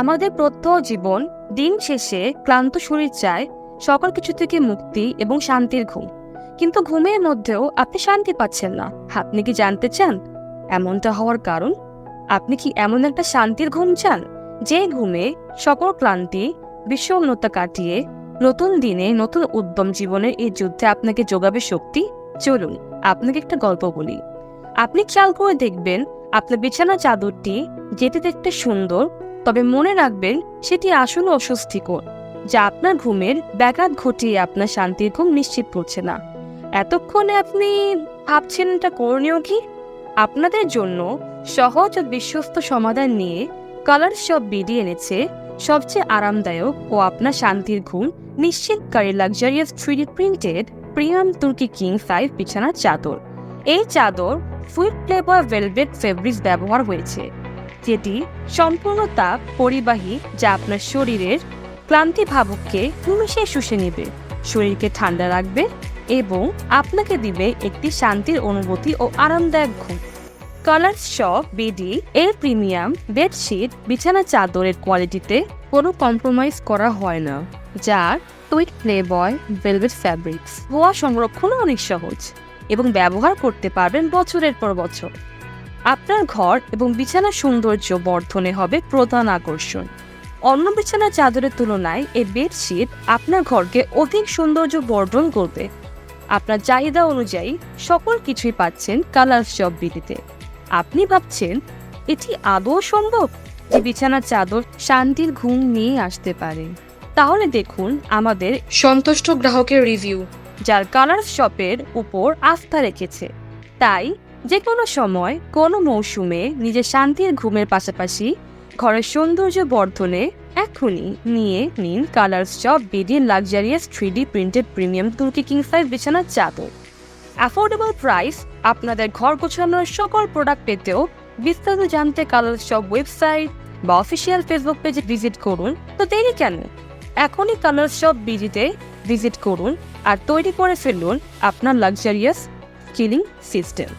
আমাদের প্রত্যহ জীবন দিন শেষে ক্লান্ত শরীর চায় সকল কিছু থেকে মুক্তি এবং শান্তির ঘুম। কিন্তু ঘুমের মধ্যেও আপনি শান্তি পাচ্ছেন না। আপনি কি জানতে চান এমনটা হওয়ার কারণ? আপনি কি এমন একটা শান্তির ঘুম চান, যে ঘুমে সকল ক্লান্তি বিষণ্ণতা কাটিয়ে নতুন দিনে নতুন উদ্যম জীবনের এই যুদ্ধে আপনাকে যোগাবে শক্তি? চলুন আপনাকে একটা গল্প বলি। আপনি খেয়াল করে দেখবেন আপনার বিছানা চাদরটি যেতে দেখতে সুন্দর, তবে মনে রাখবেন সেটি আসলে অস্বস্তিকর, যা আপনার ঘুমের ব্যাঘাত ঘটিয়ে আপনার শান্তির ঘুম নিশ্চিত করছে না। এতক্ষণে আপনি ভাবছেন এটা করণীয় কি? আপনাদের জন্য সহজ ও বিশ্বস্ত সমাধান নিয়ে কালারস অফ বিডি এনেছে সবচেয়ে আরামদায়ক ও আপনার শান্তির ঘুম নিশ্চিতকারী লাক্সারিয়াস 3D প্রিন্টেড প্রিমিয়াম তুর্কি কিং সাইজ বিছানার চাদর। এই চাদর ফুল ফ্লেভার ভেলভেট ফেব্রিক্স ব্যবহার হয়েছে, যেটি সম্পূর্ণ তাপ পরিবাহী, যা আপনার শরীরের ক্লান্তি ভাবককে নিমেষে শুষে নেবে, শরীরকে ঠান্ডা রাখবে এবং আপনাকে দিবে একটি শান্তির অনুভূতি ও আরামদায়ক ঘুম। কালারস অফ বিডি এর প্রিমিয়াম বেডশিট বিছানা চাদরের কোয়ালিটিতে কোনো কম্প্রোমাইজ করা হয় না, যার টুইট প্লেবয় ভেলভেট ফ্যাব্রিক্স ধোয়া সংরক্ষণও অনেক সহজ এবং ব্যবহার করতে পারবেন বছরের পর বছর। আপনার ঘর এবং বিছানার সৌন্দর্য বর্ধনে হবে প্রধান আকর্ষণ। অন্য বিছানা চাদরের তুলনায় এই বেডশিট আপনার ঘরকে অধিক সৌন্দর্য বর্ধন করবে। আপনার চাহিদা অনুযায়ী সকল কিছুই পাচ্ছেন কালারস অফ বিডিতে। আপনি ভাবছেন এটি আদৌ সম্ভব যে বিছানার চাদর শান্তির ঘুম নিয়ে আসতে পারে? তাহলে দেখুন আমাদের সন্তুষ্ট গ্রাহকের রিভিউ, যার কালারস শপের উপর আস্থা রেখেছে। তাই যে কোনো সময় কোনো মৌসুমে নিজের শান্তির ঘুমের পাশাপাশি ঘরের সৌন্দর্য বর্ধনে এখনই নিয়ে নিন colours of BD luxurious 3D printed premium তুর্কি কিং সাইজ বিছানার চাদর। অ্যাফোর্ডেবল প্রাইস, আপনাদের ঘর গোছানোর সকল প্রোডাক্ট পেতেও বিস্তারিত জানতে কালারস অফ ওয়েবসাইট বা অফিসিয়াল ফেসবুক পেজে ভিজিট করুন। তো দেরি কেন, এখনই কালারস অফ বিডিতে ভিজিট করুন আর তৈরি করে ফেলুন আপনার লাক্সারিয়াস চিলিং সিস্টেম।